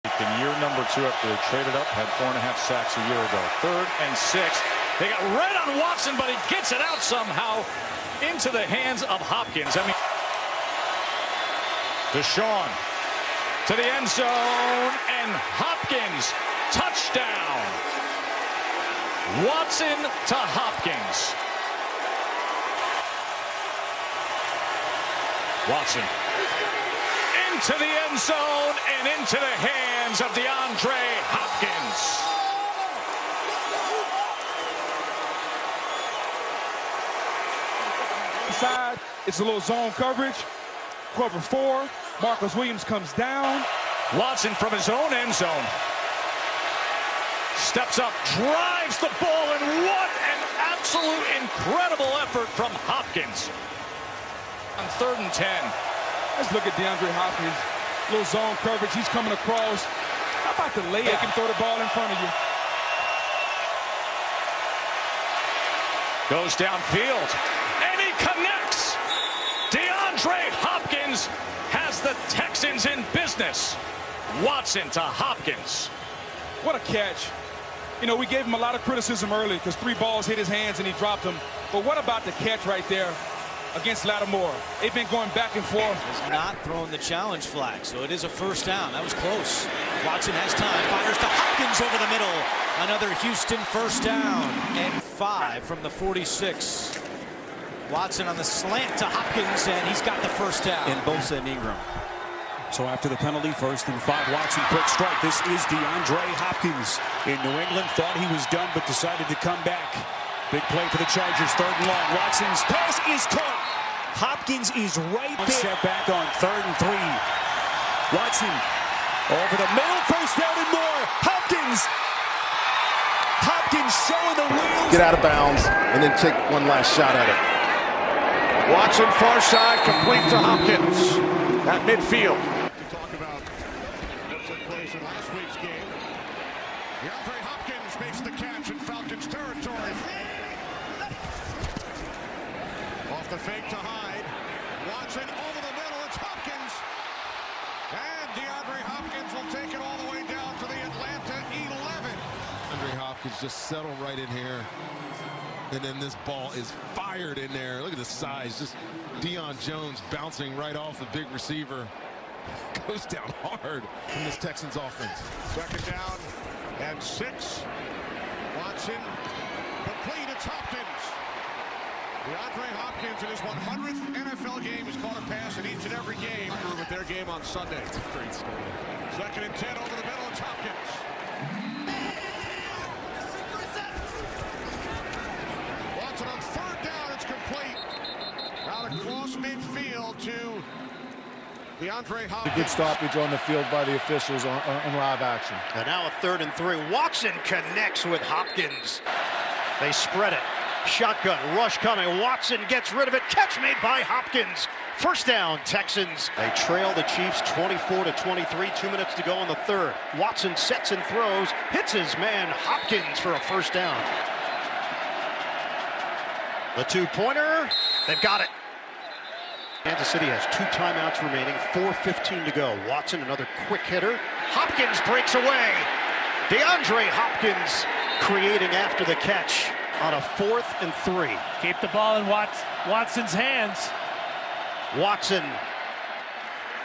In year number 2 after they traded up, had 4.5 sacks a year ago. 3rd and 6. They got right on Watson, but he gets it out somehow into the hands of Hopkins. I mean, Deshaun to the end zone, and Hopkins, touchdown. Watson to Hopkins. Watson into the end zone and into the hands of DeAndre Hopkins. Side, it's a little zone coverage. Cover 4. Marcus Williams comes down. Watson from his own end zone. Steps up, drives the ball, and what an absolute incredible effort from Hopkins. On 3rd and 10. Let's look at DeAndre Hopkins. Little zone coverage. He's coming across. How about the layup? They can throw the ball in front of you. Goes downfield, and he connects. DeAndre Hopkins has the Texans in business. Watson to Hopkins. What a catch. You know, we gave him a lot of criticism early because 3 balls hit his hands and he dropped them. But what about the catch right there against Lattimore? They've been going back and forth. Has not thrown the challenge flag, so it is a first down. That was close. Watson has time, fires to Hopkins over the middle. Another Houston first down, and 5 from the 46. Watson on the slant to Hopkins, and he's got the first down. And Bosa and Ingram. So after the penalty, 1st and 5, Watson quick strike. This is DeAndre Hopkins. In New England, thought he was done, but decided to come back. Big play for the Chargers, 3rd and long. Watson's pass is caught. Hopkins is right there. Set back on 3rd and 3. Watson over the middle, first down and more. Hopkins showing the wheels. Get out of bounds and then take one last shot at it. Watson far side, complete to Hopkins at midfield. To talk about what took place in last week's game. DeAndre Hopkins makes the catch in Falcons territory. Off the fake to Hyde. Watson over the middle. It's Hopkins. And DeAndre Hopkins will take it all the way down to the Atlanta 11. DeAndre Hopkins just settled right in here. And then this ball is fired in there. Look at the size. Just Deion Jones bouncing right off the big receiver. Goes down hard in this Texans offense. 2nd down and 6. Watson complete. It's Hopkins. DeAndre Hopkins in his 100th NFL game has caught a pass in each and every game with their game on Sunday. It's a great story. 2nd and 10 over the middle. It's Hopkins. Watson on 3rd down. It's complete. Out across midfield to DeAndre Hopkins. A good stoppage on the field by the officials on live action. And now a 3rd and 3. Watson connects with Hopkins. They spread it. Shotgun rush coming. Watson gets rid of it. Catch made by Hopkins. First down, Texans. They trail the Chiefs 24-23. 2 minutes to go in the 3rd. Watson sets and throws. Hits his man Hopkins for a first down. The 2-pointer. They've got it. Kansas City has 2 timeouts remaining. 4:15 to go. Watson, another quick hitter. Hopkins breaks away. DeAndre Hopkins creating after the catch on a 4th and 3. Keep the ball in Watson's hands. Watson.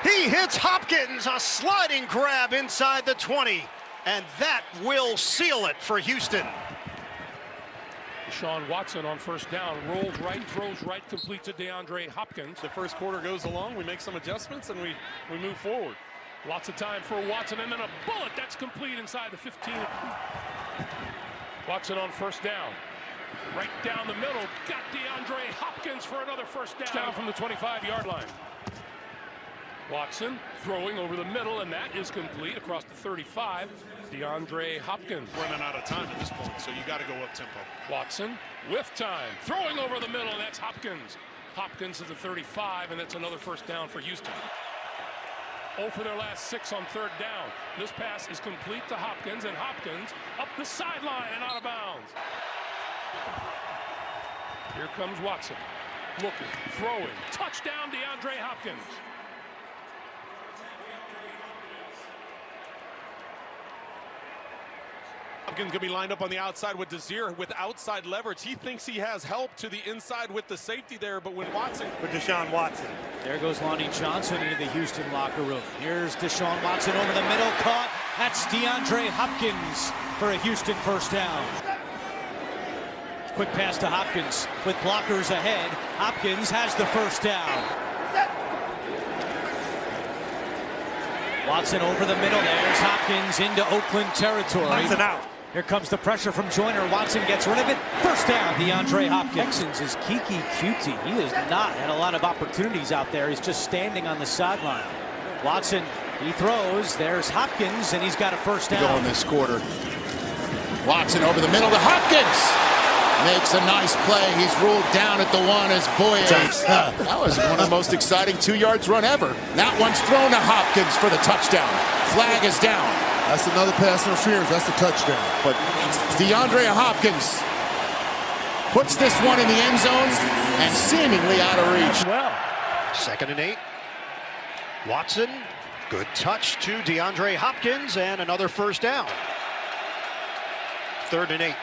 He hits Hopkins. A sliding grab inside the 20. And that will seal it for Houston. Deshaun Watson on first down, rolls right, throws right, complete to DeAndre Hopkins. The first quarter goes along, we make some adjustments, and we move forward. Lots of time for Watson, and then a bullet that's complete inside the 15. Watson on first down. Right down the middle, got DeAndre Hopkins for another first down from the 25-yard line. Watson throwing over the middle, and that is complete across the 35. DeAndre Hopkins. Running out of time at this point, so you got to go up tempo. Watson with time, throwing over the middle, and that's Hopkins. Hopkins to the 35, and that's another first down for Houston. 0 for their last 6 on 3rd down. This pass is complete to Hopkins, and Hopkins up the sideline and out of bounds. Here comes Watson. Looking, throwing, touchdown DeAndre Hopkins. Hopkins going to be lined up on the outside with Desir with outside leverage. He thinks he has help to the inside with the safety there, but when Watson... For Deshaun Watson. There goes Lonnie Johnson into the Houston locker room. Here's Deshaun Watson over the middle, caught. That's DeAndre Hopkins for a Houston first down. Quick pass to Hopkins with blockers ahead. Hopkins has the first down. Watson over the middle. There's Hopkins into Oakland territory. Watson out. Here comes the pressure from Joyner. Watson gets rid of it. First down, DeAndre Hopkins. Texans is Kiki Cutie. He has not had a lot of opportunities out there. He's just standing on the sideline. Watson, he throws. There's Hopkins, and he's got a first down. Go in this quarter. Watson over the middle to Hopkins. Makes a nice play. He's ruled down at the one as Boye. That was one of the most exciting 2 yards run ever. That one's thrown to Hopkins for the touchdown. Flag is down. That's another pass interference. That's the touchdown. But DeAndre Hopkins puts this one in the end zone and seemingly out of reach. Well, 2nd and 8. Watson, good touch to DeAndre Hopkins and another first down. 3rd and 8.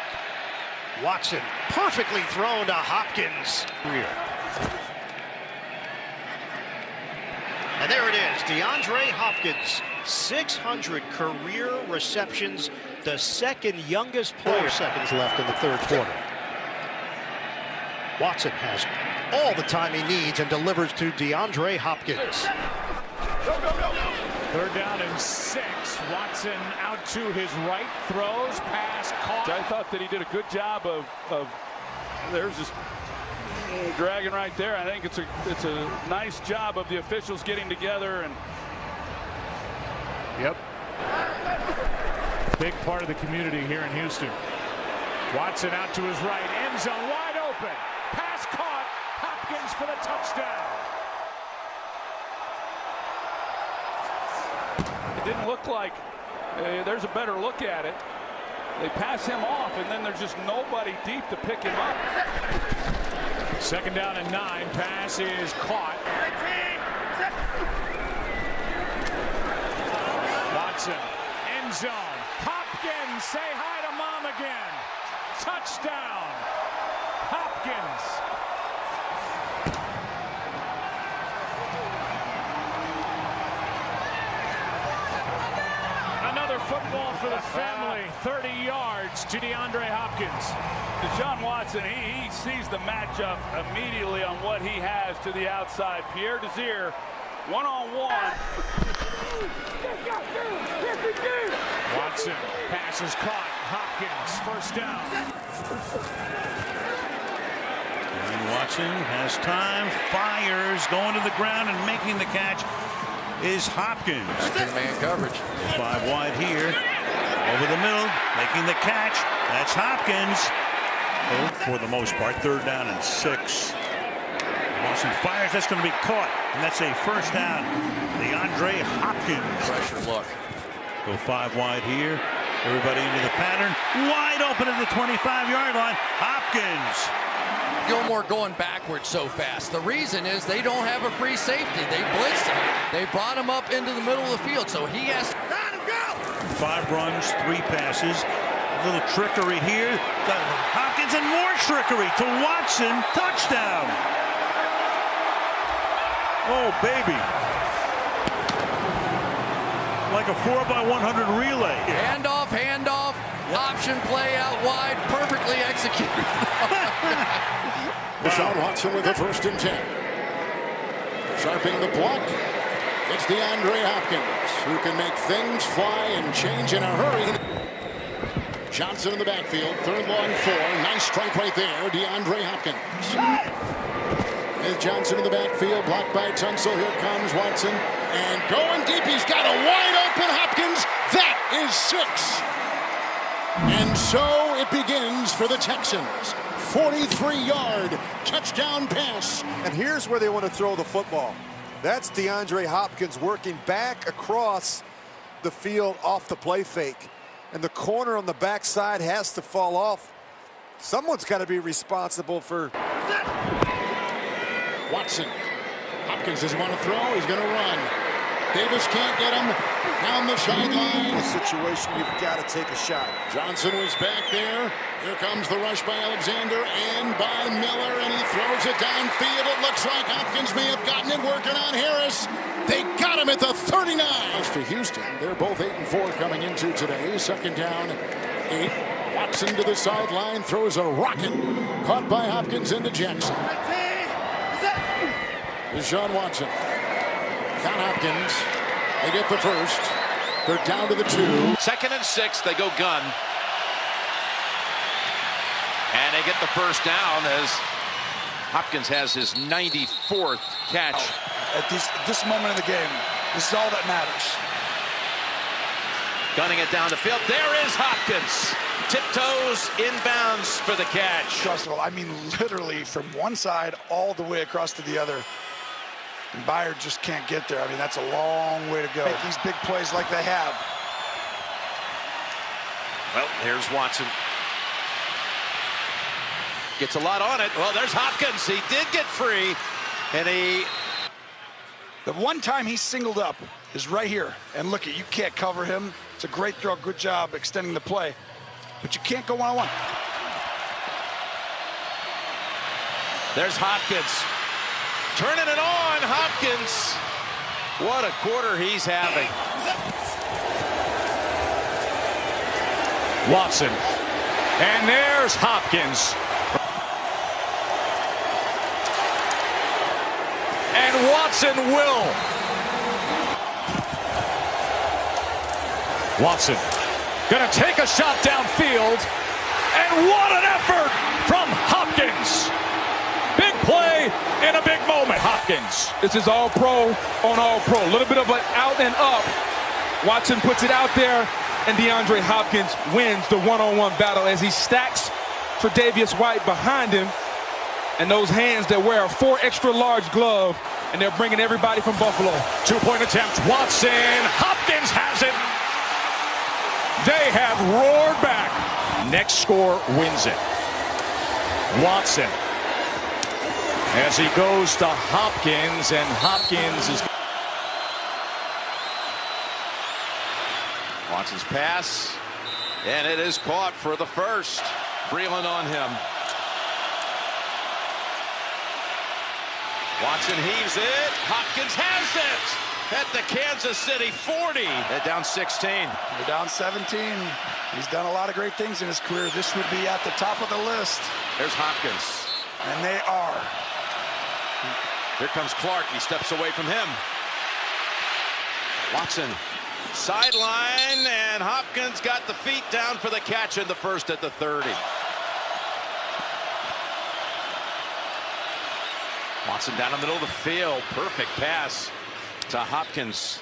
Watson perfectly thrown to Hopkins. And there it is, DeAndre Hopkins, 600 career receptions, the second youngest player. 4 seconds left in the 3rd quarter. Watson has all the time he needs and delivers to DeAndre Hopkins. Go, go, go, go. 3rd down and 6. Watson out to his right, throws, pass, caught. I thought that he did a good job of there's just dragging right there. I think it's a nice job of the officials getting together and. Yep. Big part of the community here in Houston. Watson out to his right, end zone wide open. Pass caught. Hopkins for the touchdown. It didn't look like there's a better look at it. They pass him off, and then there's just nobody deep to pick him up. 2nd down and 9. Pass is caught. Watson, end zone. Hopkins, say hi to mom again. Touchdown. Hopkins. Football for the family, 30 yards to DeAndre Hopkins. Deshaun Watson, he sees the matchup immediately on what he has to the outside. Pierre Desir, one-on-one. Watson, pass is caught. Hopkins, first down. And Watson has time, fires, going to the ground and making the catch is Hopkins. Man coverage. 5 wide here. Over the middle, making the catch. That's Hopkins. For the most part, 3rd down and 6. Watson fires. That's going to be caught. And that's a first down. DeAndre Hopkins. Pressure look. Go 5 wide here. Everybody into the pattern. Wide open at the 25-yard line. Hopkins. Gilmore going backwards so fast. The reason is they don't have a free safety. They blitzed him. They brought him up into the middle of the field, so he has to let him go. 5 runs, 3 passes. A little trickery here. Hopkins and more trickery to Watson. Touchdown. Oh, baby. Like a 4x100 relay. Handoff, handoff. Yep. Option play out wide. Perfectly executed. Deshaun Watson with the 1st and 10. Sharping the block. It's DeAndre Hopkins, who can make things fly and change in a hurry. Johnson in the backfield. 3rd long 4. Nice strike right there. DeAndre Hopkins. With Johnson in the backfield. Blocked by Tunsil. Here comes Watson. And going deep. He's got a wide open Hopkins. That is 6. And so it begins for the Texans. 43-yard touchdown pass. And here's where they want to throw the football. That's DeAndre Hopkins working back across the field off the play fake. And the corner on the backside has to fall off. Someone's got to be responsible for... Watson. Hopkins doesn't want to throw. He's going to run. Davis can't get him down the sideline. In a situation, you've got to take a shot. Johnson was back there. Here comes the rush by Alexander and by Miller, and he throws it downfield. It looks like Hopkins may have gotten it working on Harris. They got him at the 39. To Houston, they're both 8-4 coming into today. Second down, 8. Watson to the sideline, throws a rocket. Caught by Hopkins into Jackson. Deshaun Watson. Down Hopkins. They get the first. They're down to the 2. 2nd and 6, they go gun. And they get the first down as Hopkins has his 94th catch. At this moment in the game, this is all that matters. Gunning it down the field. There is Hopkins. Tiptoes inbounds for the catch. Trustful. I mean, literally from one side all the way across to the other. And Byard just can't get there. I mean, that's a long way to go. Make these big plays like they have. Well, here's Watson. Gets a lot on it. Well, there's Hopkins. He did get free. And the one time he's singled up is right here. And look, you can't cover him. It's a great throw. Good job extending the play. But you can't go one-on-one. There's Hopkins. Turning it on, Hopkins. What a quarter he's having. Watson. And there's Hopkins. And Watson will. Watson gonna take a shot downfield. And what an effort from Hopkins. Big play in a big moment, Hopkins. This is all pro on all pro. A little bit of an out and up. Watson puts it out there, and DeAndre Hopkins wins the one-on-one battle as he stacks Tre'Davious White behind him. And those hands that wear a 4 extra large glove, and they're bringing everybody from Buffalo. 2-point attempt. Watson. Hopkins has it. They have roared back. Next score wins it. Watson. As he goes to Hopkins, and Hopkins is... Watson's pass, and it is caught for the first. Breland on him. Watson heaves it. Hopkins has it at the Kansas City 40. They're down 16. They're down 17. He's done a lot of great things in his career. This would be at the top of the list. There's Hopkins. And they are. Here comes Clark. He steps away from him. Watson. Sideline, and Hopkins got the feet down for the catch in the first at the 30. Watson down the middle of the field. Perfect pass to Hopkins.